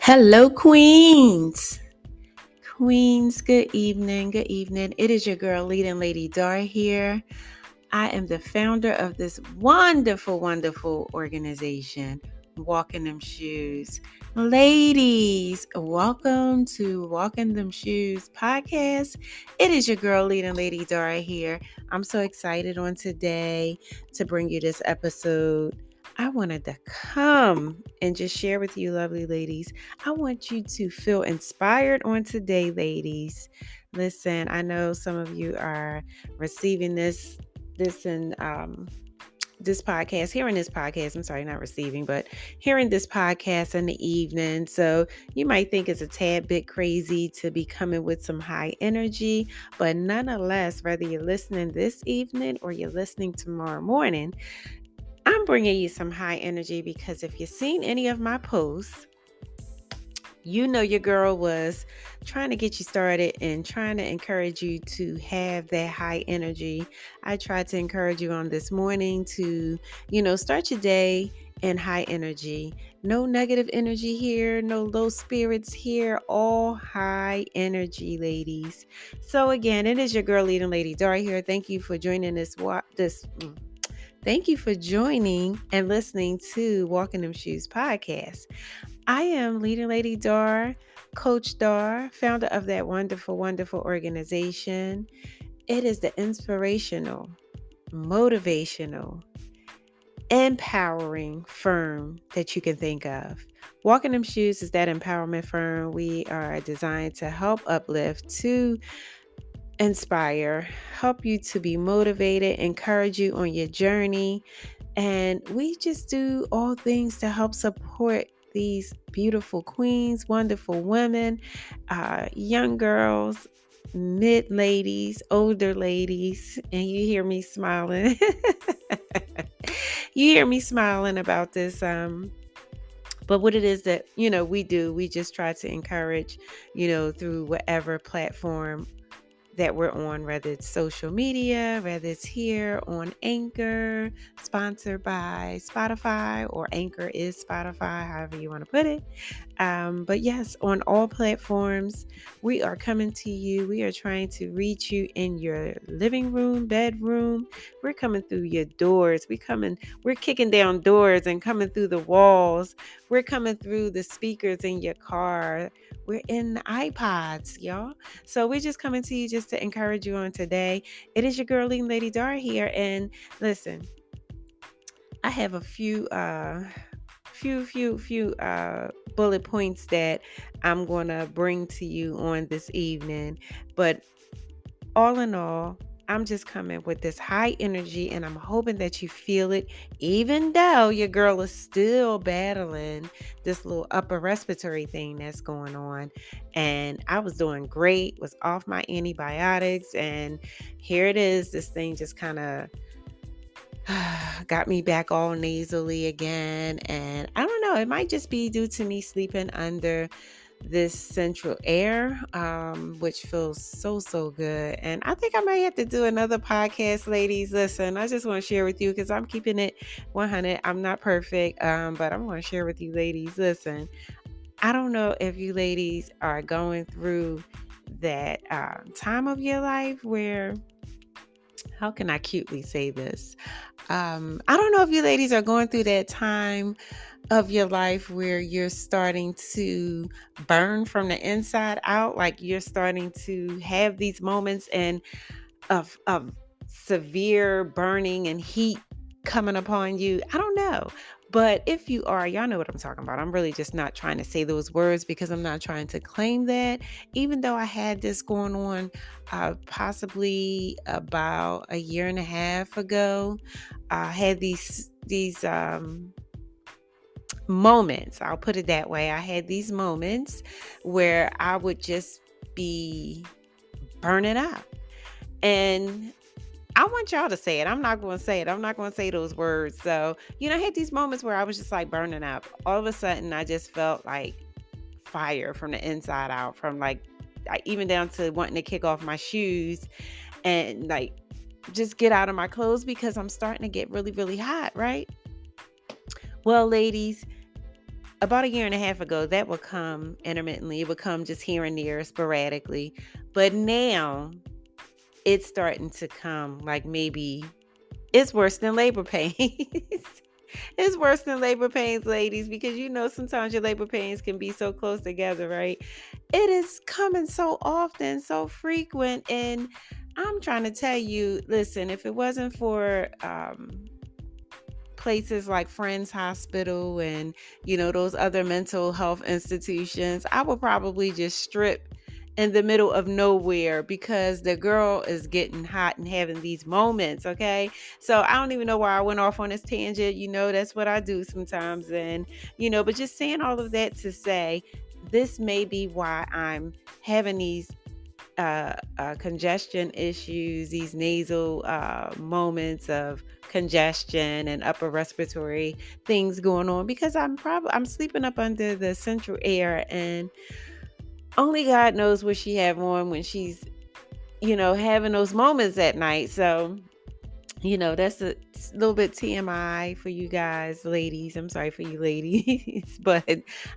Hello, Queens. Queens, good evening. Good evening. It is your girl, leading Lady Dar here. I am the founder of this wonderful organization, Walking Them Shoes. Ladies, welcome to Walking Them Shoes podcast. It is your girl, leading Lady Dar here. I'm so excited on today to bring you this episode. I wanted to come and just share with you, lovely ladies. I want you to feel inspired on today, ladies. Listen, I know some of you are receiving this podcast, hearing this podcast. I'm sorry, not receiving, but hearing this podcast in the evening. So you might think it's a tad bit crazy to be coming with some high energy, but nonetheless, whether you're listening this evening or you're listening tomorrow morning, I'm bringing you some high energy because if you've seen any of my posts, you know your girl was trying to get you started and trying to encourage you to have that high energy. I tried to encourage you on this morning to, start your day in high energy. No negative energy here, no low spirits here, all high energy, ladies. So again, it is your girl leading Lady Dar here. Thank you for joining Thank you for joining and listening to Walking Them Shoes podcast. I am Leading Lady Dar, Coach Dar, founder of that wonderful organization. It is the inspirational, motivational, empowering firm that you can think of. Walking Them Shoes is that empowerment firm. We are designed to help uplift, to inspire, help you to be motivated, encourage you on your journey. And we just do all things to help support these beautiful queens, wonderful women, young girls, mid ladies, older ladies. And you hear me smiling. You hear me smiling about this. But what it is that, we do, we just try to encourage, through whatever platform that we're on, whether it's social media, whether it's here on Anchor, sponsored by Spotify, or Anchor is Spotify, however you want to put it. But yes, on all platforms, we are coming to you. We are trying to reach you in your living room, bedroom. We're coming through your doors. We're kicking down doors and coming through the walls. We're coming through the speakers in your car. We're in the iPods, y'all. So we're just coming to you just to encourage you on today. It is your girl, leading Lady Dar here. And listen, I have a few bullet points that I'm going to bring to you on this evening. But all in all, I'm just coming with this high energy and I'm hoping that you feel it, even though your girl is still battling this little upper respiratory thing that's going on. And I was doing great, was off my antibiotics, and here it is. This thing just kind of got me back all nasally again. And I don't know, it might just be due to me sleeping under this central air, which feels so good. And I think I might have to do another podcast, ladies. Listen, I just want to share with you because I'm keeping it 100. I'm not perfect, but I'm going to share with you, ladies. Listen, I don't know if you ladies are going through that time of your life where, how can I cutely say this? I don't know if you ladies are going through that time of your life where you're starting to burn from the inside out, like you're starting to have these moments of severe burning and heat coming upon you. I don't know. But if you are, y'all know what I'm talking about. I'm really just not trying to say those words because I'm not trying to claim that. Even though I had this going on possibly about a year and a half ago, I had these moments. I'll put it that way. I had these moments where I would just be burning up. And I want y'all to say it. I'm not going to say it. I'm not going to say those words. So, I had these moments where I was just like burning up. All of a sudden, I just felt like fire from the inside out, from like, even down to wanting to kick off my shoes and like just get out of my clothes because I'm starting to get really hot, right? Well, ladies, about a year and a half ago, that would come intermittently. It would come just here and there sporadically. But now it's starting to come like maybe it's worse than labor pains. It's worse than labor pains, ladies, because sometimes your labor pains can be so close together, right? It is coming so often, so frequent. And I'm trying to tell you, listen, if it wasn't for places like Friends Hospital and, those other mental health institutions, I would probably just strip in the middle of nowhere because the girl is getting hot and having these moments, okay? So I don't even know why I went off on this tangent. That's what I do sometimes. And, but just saying all of that to say, this may be why I'm having these congestion issues, these nasal moments of congestion and upper respiratory things going on because I'm sleeping up under the central air, and only God knows what she have on when she's having those moments at night. So that's a little bit TMI for you guys, ladies. I'm sorry for you ladies, but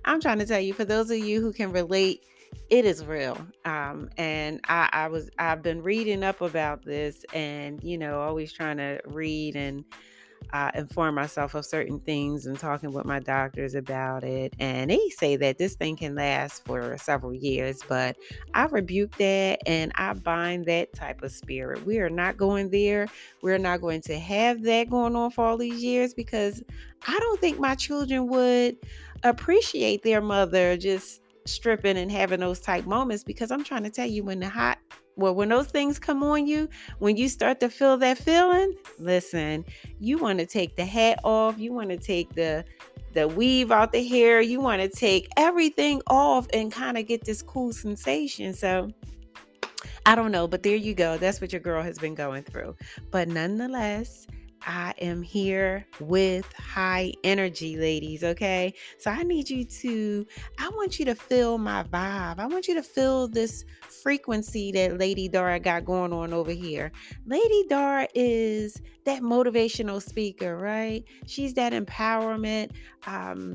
I'm trying to tell you, for those of you who can relate, it is real. And I've been reading up about this, and always trying to read and inform myself of certain things and talking with my doctors about it. And they say that this thing can last for several years, but I rebuke that and I bind that type of spirit. We are not going there. We're not going to have that going on for all these years, because I don't think my children would appreciate their mother just stripping and having those type moments, because I'm trying to tell you, when those things come on you, when you start to feel that feeling, listen, you want to take the hat off, you want to take the weave out the hair, you want to take everything off and kind of get this cool sensation. So I don't know, but there you go. That's what your girl has been going through. But nonetheless, I am here with high energy, ladies, okay? So I want you to feel my vibe. I want you to feel this frequency that Lady Dar got going on over here. Lady Dar is that motivational speaker, right? She's that empowerment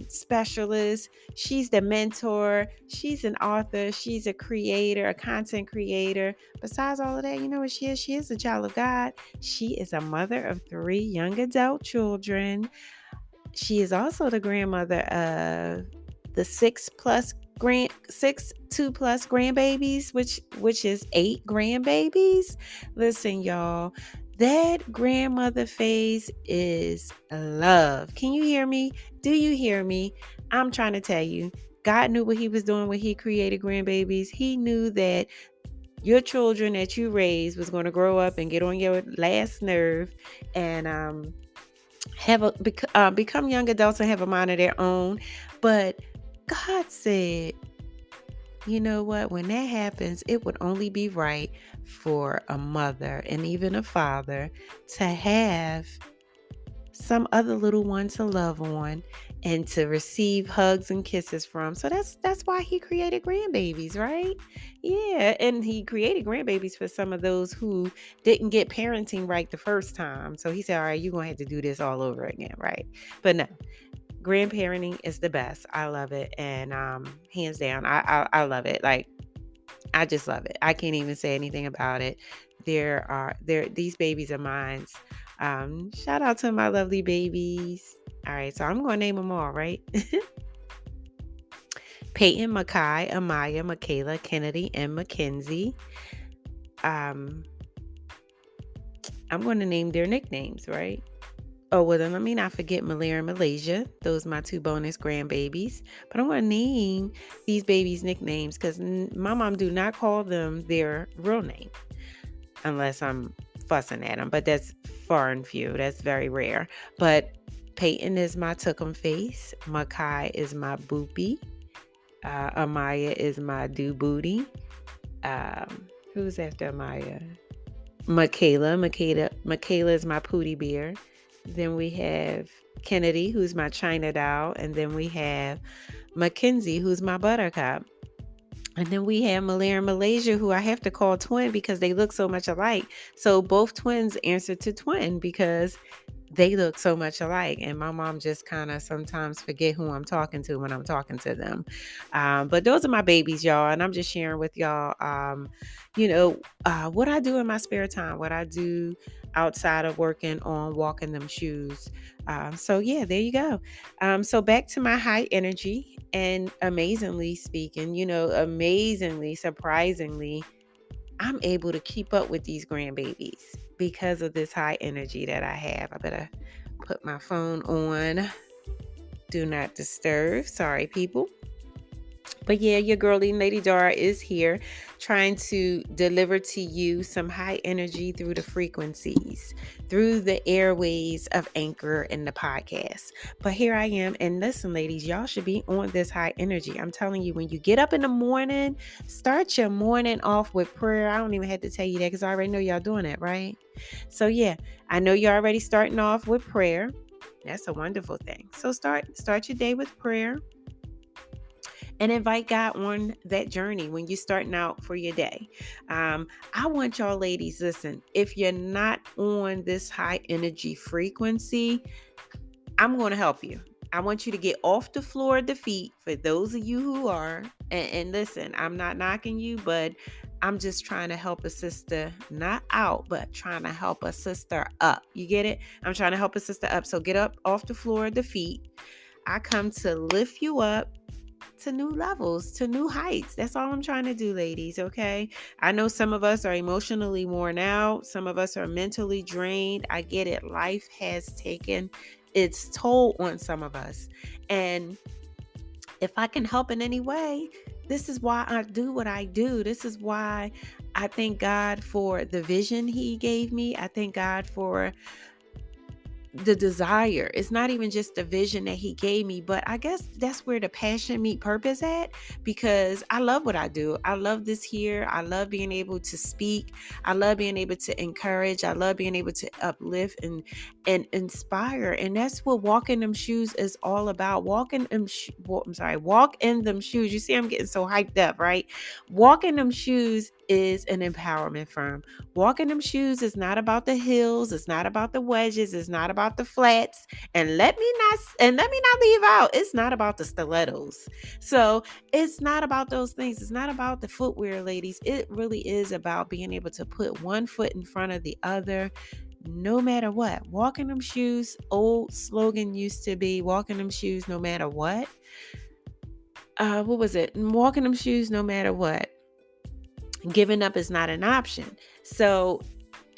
specialist. She's the mentor. She's an author. She's a creator, a content creator. Besides all of that, you know what she is? She is a child of God. She is a mother of 3 young adult children. She is also the grandmother of the 2 plus grandbabies, which is 8 grandbabies. Listen, y'all, that grandmother phase is love. Can you hear me? Do you hear me? I'm trying to tell you, God knew what he was doing when he created grandbabies. He knew that your children that you raised was going to grow up and get on your last nerve and become young adults and have a mind of their own. But God said, you know what? When that happens, it would only be right for a mother and even a father to have some other little one to love on and to receive hugs and kisses from. So that's why he created grandbabies, right? Yeah, and he created grandbabies for some of those who didn't get parenting right the first time. So he said, all right, you're going to have to do this all over again, right? But no, grandparenting is the best. I love it. And hands down, I love it. Like, I just love it. I can't even say anything about it. These babies are mine. Shout out to my lovely babies. All right, so I'm going to name them all, right? Peyton, Makai, Amaya, Michaela, Kennedy, and Mackenzie. I'm going to name their nicknames, right? Oh, well, then let me not forget Malaya and Malaysia. Those are my 2 bonus grandbabies. But I'm going to name these babies nicknames because my mom do not call them their real name unless I'm fussing at them. But that's far and few. That's very rare. But Peyton is my Tookum face. Makai is my Boopy. Amaya is my Do Booty. Who's after Amaya? Michaela is my Pootie Bear. Then we have Kennedy, who's my China doll. And then we have Mackenzie, who's my Buttercup. And then we have Malaya and Malaysia, who I have to call twin because they look so much alike. So both twins answer to twin because they look so much alike, and my mom just kind of sometimes forget who I'm talking to when I'm talking to them. But those are my babies, y'all, and I'm just sharing with y'all, what I do in my spare time, what I do outside of working on walking them shoes. So yeah, there you go. So back to my high energy, and amazingly speaking, amazingly, surprisingly, I'm able to keep up with these grandbabies because of this high energy that I have. I better put my phone on do not disturb. Sorry, people. But yeah, your girlie Lady Dar is here trying to deliver to you some high energy through the frequencies, through the airways of Anchor and the podcast. But here I am. And listen, ladies, y'all should be on this high energy. I'm telling you, when you get up in the morning, start your morning off with prayer. I don't even have to tell you that because I already know y'all doing that, right? So yeah, I know you're already starting off with prayer. That's a wonderful thing. So start your day with prayer and invite God on that journey when you're starting out for your day. I want y'all ladies, listen, if you're not on this high energy frequency, I'm going to help you. I want you to get off the floor of the feet for those of you who are. And listen, I'm not knocking you, but I'm just trying to help a sister, not out, but trying to help a sister up. You get it? I'm trying to help a sister up. So get up off the floor of the feet. I come to lift you up to new levels, to new heights. That's all I'm trying to do, ladies, okay? I know some of us are emotionally worn out. Some of us are mentally drained. I get it. Life has taken its toll on some of us. And if I can help in any way, this is why I do what I do. This is why I thank God for the vision He gave me. I thank God for the desire. It's not even just the vision that He gave me, but I guess that's where the passion meet purpose at, because I love what I do. I love this here. I love being able to speak. I love being able to encourage. I love being able to uplift and inspire. And that's what walking them shoes is all about. Walk in them shoes. You see, I'm getting so hyped up, right? Walking them shoes is an empowerment firm. Walking them shoes is not about the heels, it's not about the wedges, it's not about the flats. And let me not leave out, it's not about the stilettos. So it's not about those things. It's not about the footwear, ladies. It really is about being able to put one foot in front of the other, no matter what. Walking them shoes, old slogan used to be walking them shoes no matter what. What was it? Walking them shoes no matter what. Giving up is not an option. So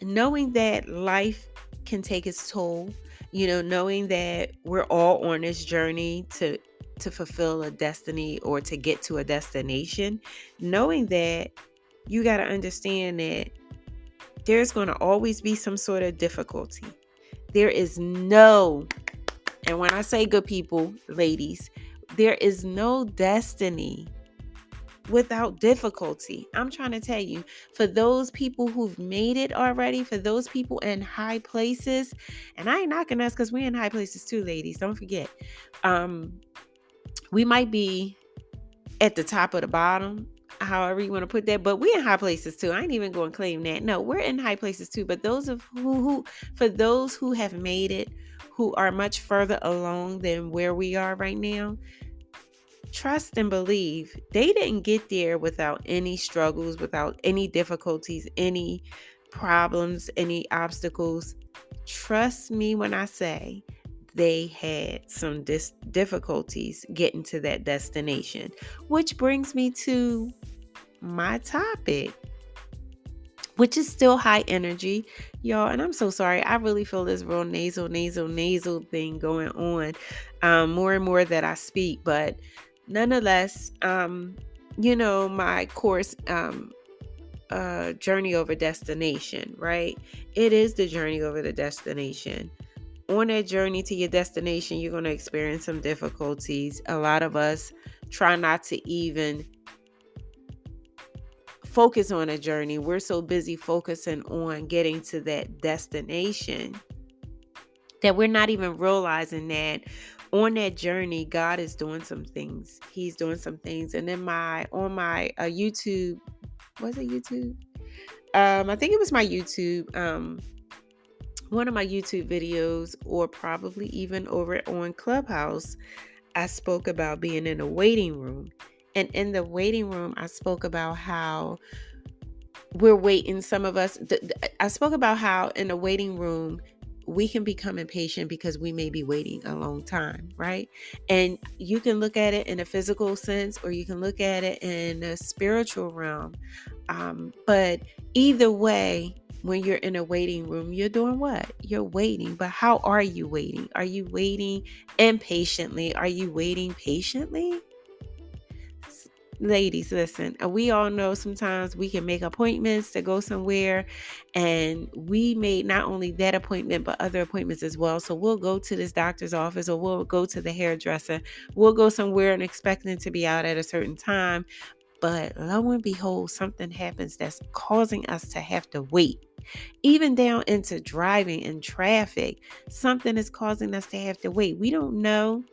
knowing that life can take its toll, knowing that we're all on this journey to fulfill a destiny or to get to a destination, knowing that you got to understand that there's going to always be some sort of difficulty. There is no, and when I say good people, ladies, there is no destiny without difficulty. I'm trying to tell you, for those people who've made it already, for those people in high places, and I ain't knocking us because we're in high places too, ladies. Don't forget. We might be at the top of the bottom, however you want to put that, but we're in high places too. I ain't even going to claim that. No, we're in high places too. But those of who for those who have made it, who are much further along than where we are right now, trust and believe they didn't get there without any struggles, without any difficulties, any problems, any obstacles. Trust me when I say they had some difficulties getting to that destination, which brings me to my topic, which is still high energy, y'all. And I'm so sorry. I really feel this real nasal thing going on more and more that I speak. But nonetheless, my course, Journey Over Destination, right? It is the journey over the destination. On that journey to your destination, you're going to experience some difficulties. A lot of us try not to even focus on a journey. We're so busy focusing on getting to that destination that we're not even realizing that on that journey, God is doing some things. He's doing some things. And then on my YouTube, was it YouTube? I think it was my YouTube. one of my YouTube videos, or probably even over on Clubhouse, I spoke about being in a waiting room. And in the waiting room, I spoke about how we're waiting. Some of us, I spoke about how in a waiting room, we can become impatient because we may be waiting a long time, right? And you can look at it in a physical sense, or you can look at it in a spiritual realm. But either way, when you're in a waiting room, you're doing what? You're waiting. But how are you waiting? Are you waiting impatiently? Are you waiting patiently? Ladies, listen, we all know sometimes we can make appointments to go somewhere, and we made not only that appointment but other appointments as well. So we'll go to this doctor's office, or we'll go to the hairdresser, we'll go somewhere and expecting to be out at a certain time, but lo and behold, something happens that's causing us to have to wait. Even down into driving in traffic, something is causing us to have to wait. We don't know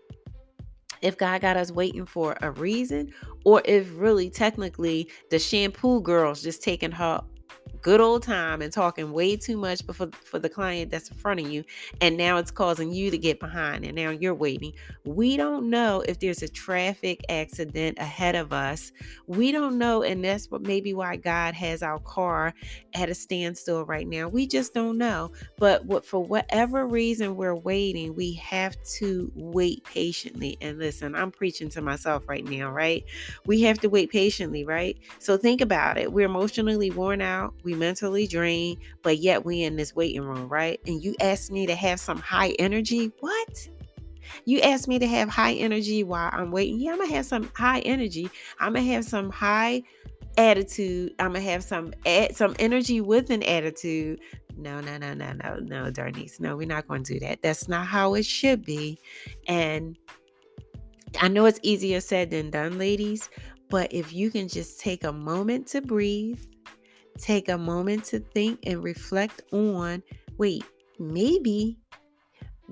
if God got us waiting for a reason, or if really technically the shampoo girl's just taking her good old time and talking way too much before for the client that's in front of you, and now it's causing you to get behind, and now you're waiting. We don't know if there's a traffic accident ahead of us. We don't know, and that's what maybe why God has our car at a standstill right now. We just don't know. But for whatever reason we're waiting, we have to wait patiently. And listen, I'm preaching to myself right now, right? We have to wait patiently, right? So think about it. We're emotionally worn out, we mentally drained, but yet we in this waiting room, right? And you asked me to have some high energy. What? You asked me to have high energy while I'm waiting. Yeah, I'm gonna have some high energy. I'm gonna have some high attitude. I'm gonna have some energy with an attitude. No, no, no, no, no, no, Darnice. No, we're not going to do that. That's not how it should be. And I know it's easier said than done, ladies, but if you can just take a moment to breathe, take a moment to think and reflect on, wait, maybe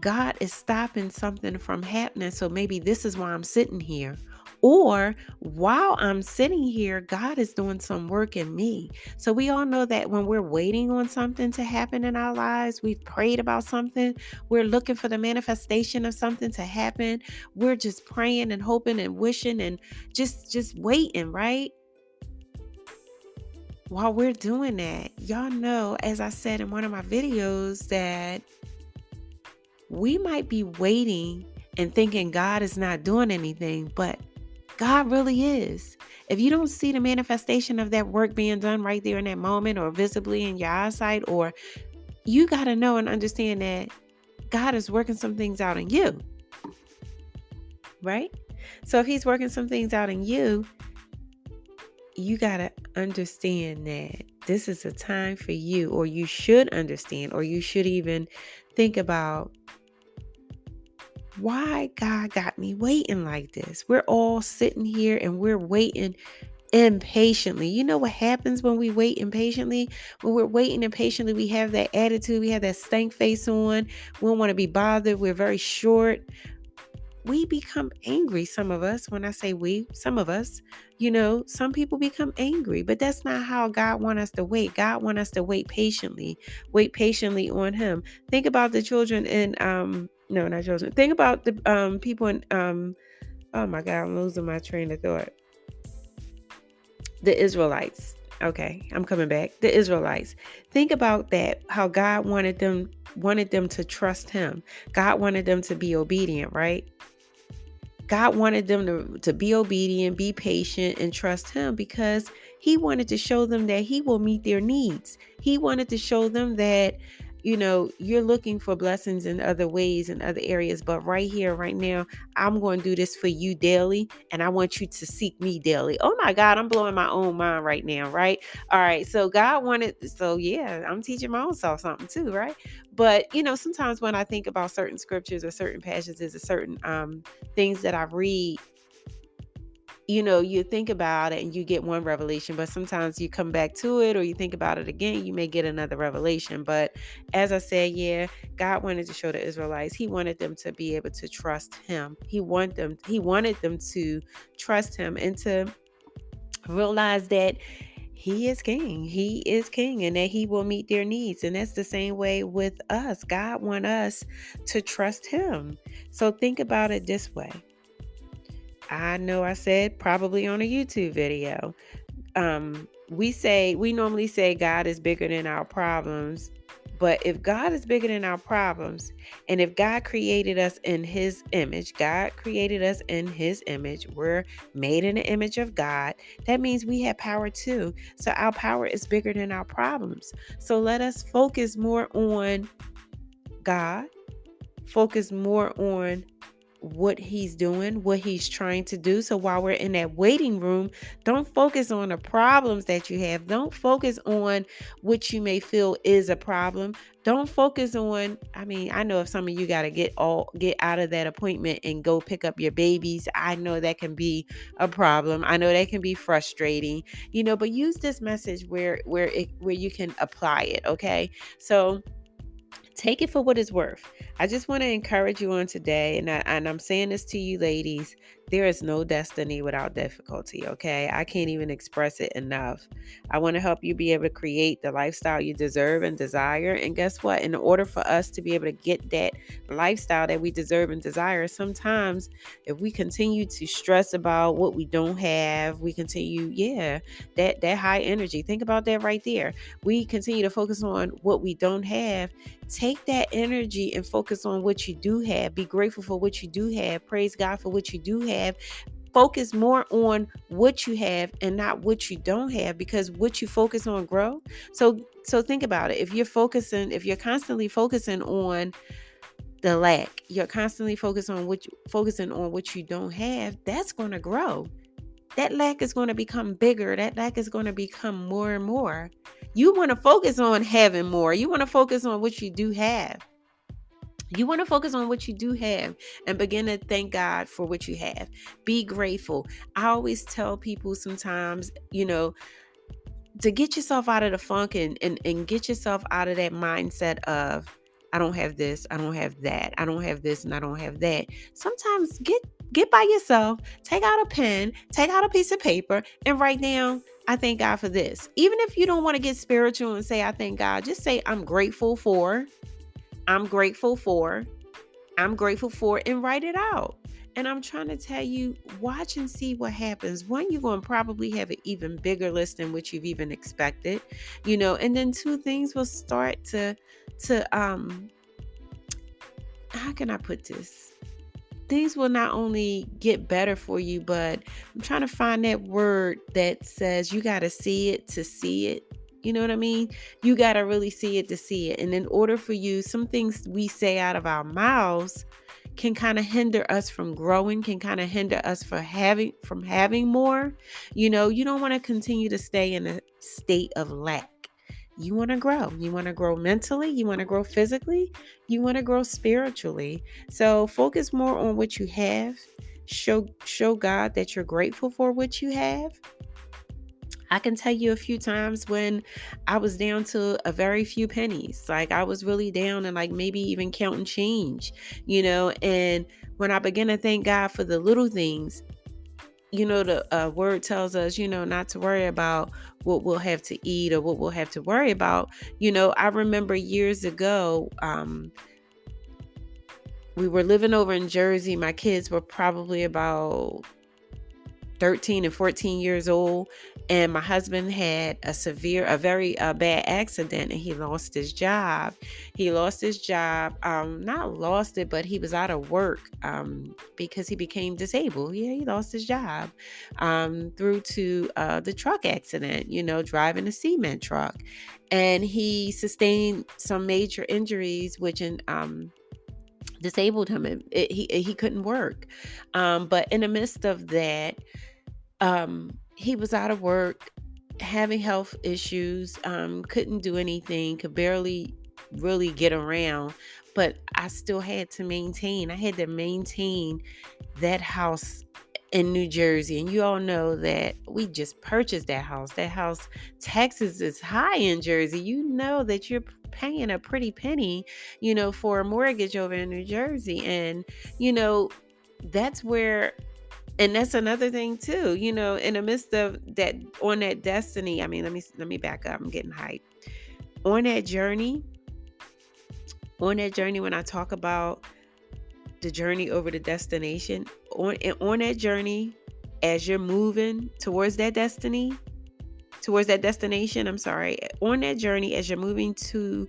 God is stopping something from happening. So maybe this is why I'm sitting here. Or while I'm sitting here, God is doing some work in me. So we all know that when we're waiting on something to happen in our lives, we've prayed about something, we're looking for the manifestation of something to happen. We're just praying and hoping and wishing and just waiting, right? While we're doing that, y'all know, as I said in one of my videos, that we might be waiting and thinking God is not doing anything, but God really is. If you don't see the manifestation of that work being done right there in that moment, or visibly in your eyesight, or you got to know and understand that God is working some things out in you, right? So if he's working some things out in you, you got to understand that this is a time for you, or you should understand, or you should even think about, why God got me waiting like this? We're all sitting here and we're waiting impatiently. You know what happens when we wait impatiently? When we're waiting impatiently, we have that attitude, we have that stank face on. We don't want to be bothered. We're very short. We become angry. Some of us, when I say we, some of us, some people become angry, but that's not how God wants us to wait. God wants us to wait patiently on him. Think about the children in, no, not children. Think about the people in, oh my God, I'm losing my train of thought. The Israelites. Okay, I'm coming back. The Israelites. Think about that, how God wanted them to trust him. God wanted them to be obedient, right? God wanted them to be obedient, be patient, and trust him, because he wanted to show them that he will meet their needs. He wanted to show them that, you're looking for blessings in other ways, in other areas, but right here, right now, I'm going to do this for you daily, and I want you to seek me daily. Oh my God, I'm blowing my own mind right now, right? All right, so God wanted, so yeah, I'm teaching my own self something too, right? But, sometimes when I think about certain scriptures or certain passages or certain things that I read, you think about it and you get one revelation, but sometimes you come back to it, or you think about it again, you may get another revelation. But as I said, yeah, God wanted to show the Israelites, he wanted them to be able to trust him. He wanted them to trust him and to realize that He is king. He is king, and that he will meet their needs. And that's the same way with us. God want us to trust him. So think about it this way. I know I said probably on a YouTube video. We normally say God is bigger than our problems. But if God is bigger than our problems, and if God created us in his image, God created us in his image, we're made in the image of God, that means we have power too. So our power is bigger than our problems. So let us focus more on God, focus more on what he's doing, what he's trying to do. So while we're in that waiting room, don't focus on the problems that you have. Don't focus on what you may feel is a problem. Don't focus on, I know if some of you got to get out of that appointment and go pick up your babies. I know that can be a problem. I know that can be frustrating, but use this message where you can apply it, okay? So take it for what it's worth. I just want to encourage you on today, and I'm saying this to you ladies, there is no destiny without difficulty, okay? I can't even express it enough. I want to help you be able to create the lifestyle you deserve and desire. And guess what? In order for us to be able to get that lifestyle that we deserve and desire, sometimes if we continue to stress about what we don't have, we continue, that high energy. Think about that right there. We continue to focus on what we don't have. Take that energy and focus on what you do have. Be grateful for what you do have. Praise God for what you do have. Focus more on what you have and not what you don't have, because what you focus on grow. So think about it. If you're constantly focusing on the lack, you're constantly focusing on what you don't have, that's going to grow. That lack is going to become bigger. That lack is going to become more and more. You want to focus on having more. You want to focus on what you do have. You want to focus on what you do have and begin to thank God for what you have. Be grateful. I always tell people sometimes, to get yourself out of the funk and get yourself out of that mindset of, I don't have this, I don't have that, I don't have this, and I don't have that. Sometimes get by yourself, take out a pen, take out a piece of paper, and write down, I thank God for this. Even if you don't want to get spiritual and say, I thank God, just say, I'm grateful for, I'm grateful for, I'm grateful for, and write it out. And I'm trying to tell you, watch and see what happens. One, you're going to probably have an even bigger list than what you've even expected, and then two, things will start to how can I put this? Things will not only get better for you, but I'm trying to find that word that says you got to see it to see it. You know what I mean? You got to really see it to see it. And in order for you, some things we say out of our mouths can kind of hinder us from growing, can kind of hinder us from having more. You don't want to continue to stay in a state of lack. You want to grow. You want to grow mentally. You want to grow physically. You want to grow spiritually. So focus more on what you have. Show God that you're grateful for what you have. I can tell you a few times when I was down to a very few pennies. Like I was really down and like maybe even counting change, and when I began to thank God for the little things, the word tells us, not to worry about what we'll have to eat or what we'll have to worry about. I remember years ago, we were living over in Jersey. My kids were probably about 13 and 14 years old, and my husband had a very bad accident, and he lost his job. Not lost it, but he was out of work because he became disabled. Yeah, he lost his job through to the truck accident, driving a cement truck, and he sustained some major injuries, which disabled him. He couldn't work, but in the midst of that, he was out of work, having health issues, couldn't do anything, could barely really get around, but I had to maintain that house in New Jersey. And you all know that we just purchased that house. Taxes is high in Jersey. You know that you're paying a pretty penny, for a mortgage over in New Jersey. And, that's where And that's another thing too, in the midst of that, on that destiny. I mean, let me back up. I'm getting hyped. On that journey, when I talk about the journey over the destination, on that journey, as you're moving towards that destination, I'm sorry, on that journey, as you're moving to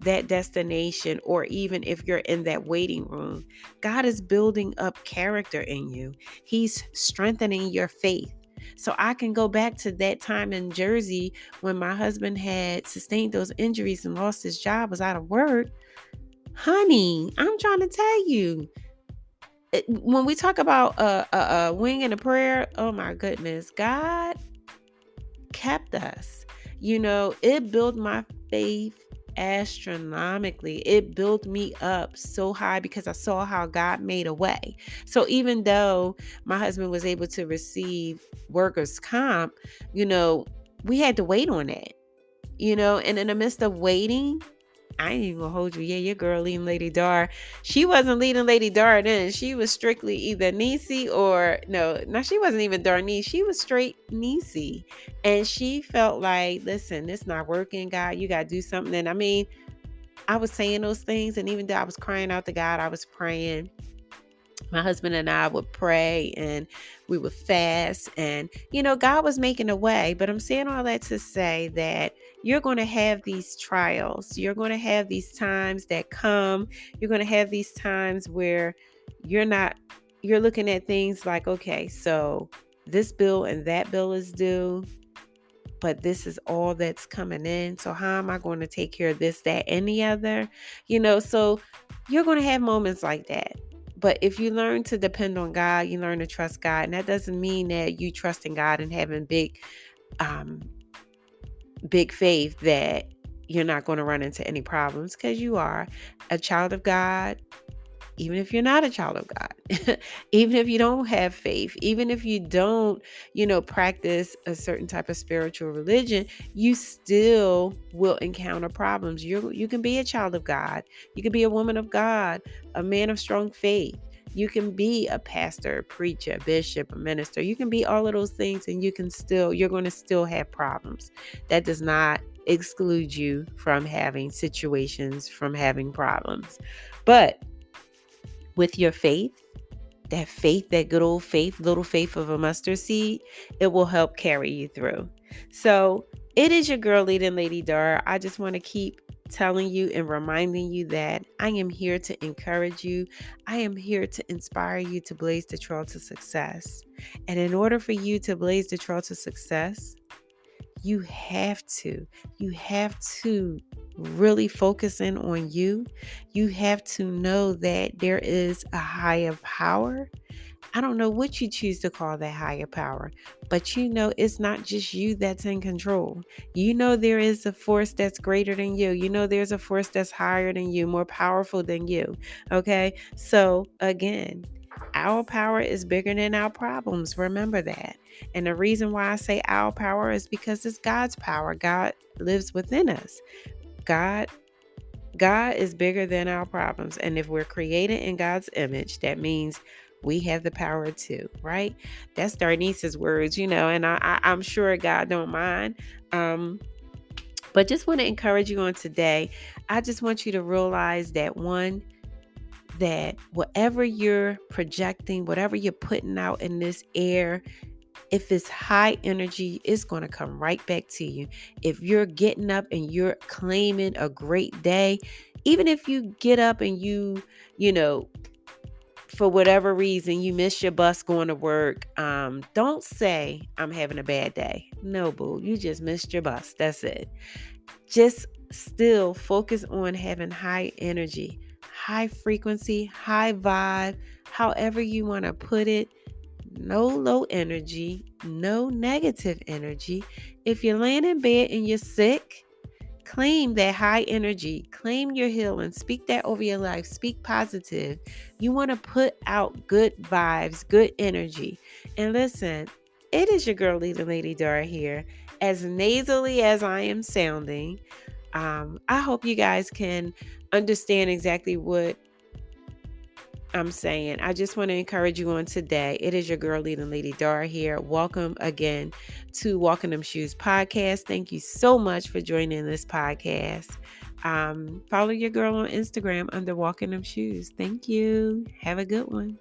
that destination, or even if you're in that waiting room, God is building up character in you. He's strengthening your faith. So I can go back to that time in Jersey when my husband had sustained those injuries and lost his job, was out of work. Honey, I'm trying to tell you, when we talk about a wing and a prayer, oh my goodness, God kept us. It built my faith astronomically. It built me up so high because I saw how God made a way. So even though my husband was able to receive workers' comp, we had to wait on that. And in the midst of waiting, I ain't even gonna hold you. Yeah, your girl leading Lady Dar. She wasn't leading Lady Dar then. She was strictly either Nisi or no, she wasn't even Darnese. She was straight Nisi. And she felt like, listen, this not working, God. You gotta do something. And I mean, I was saying those things, and even though I was crying out to God, I was praying. My husband and I would pray and we would fast, and God was making a way. But I'm saying all that to say that you're going to have these trials. You're going to have these times that come. You're going to have these times where you're looking at things like, okay, so this bill and that bill is due, but this is all that's coming in. So how am I going to take care of this, that, and the other? So you're going to have moments like that. But if you learn to depend on God, you learn to trust God. And that doesn't mean that you trusting God and having um, big faith that you're not going to run into any problems, because you are a child of God. Even if you're not a child of God, even if you don't have faith, even if you don't, practice a certain type of spiritual religion, you still will encounter problems. You can be a child of God. You can be a woman of God, a man of strong faith. You can be a pastor, a preacher, a bishop, a minister. You can be all of those things, and you're going to still have problems. That does not exclude you from having situations, from having problems. But with your faith, that good old faith, little faith of a mustard seed, it will help carry you through. So it is your girl leading Lady Dar. I just want to keep telling you and reminding you that I am here to encourage you. I am here to inspire you to blaze the trail to success. And in order for you to blaze the trail to success, you have to really focus in on you. You have to know that there is a higher power. I don't know what you choose to call that higher power, but it's not just you that's in control. There is a force that's greater than you. There's a force that's higher than you, more powerful than you. Okay? So again, our power is bigger than our problems. Remember that. And the reason why I say our power is because it's God's power. God lives within us. God is bigger than our problems. And if we're created in God's image, that means we have the power too, right? That's Darnice's words, and I'm sure God don't mind. But just want to encourage you on today. I just want you to realize that that whatever you're projecting, whatever you're putting out in this air, if it's high energy, it's going to come right back to you. If you're getting up and you're claiming a great day, even if you get up and for whatever reason, you miss your bus going to work, don't say, I'm having a bad day. No, boo, you just missed your bus. That's it. Just still focus on having high energy, high frequency, high vibe, however you want to put it. No low energy, no negative energy. If you're laying in bed and you're sick, claim that high energy, claim your healing, speak that over your life, speak positive. You want to put out good vibes, good energy. And listen, it is your girl leader, Lady Dar here. As nasally as I am sounding, I hope you guys can understand exactly what I'm saying, I just want to encourage you on today. It is your girl, leading Lady Dar here. Welcome again to Walking Them Shoes podcast. Thank you so much for joining this podcast. Follow your girl on Instagram under Walking Them Shoes. Thank you. Have a good one.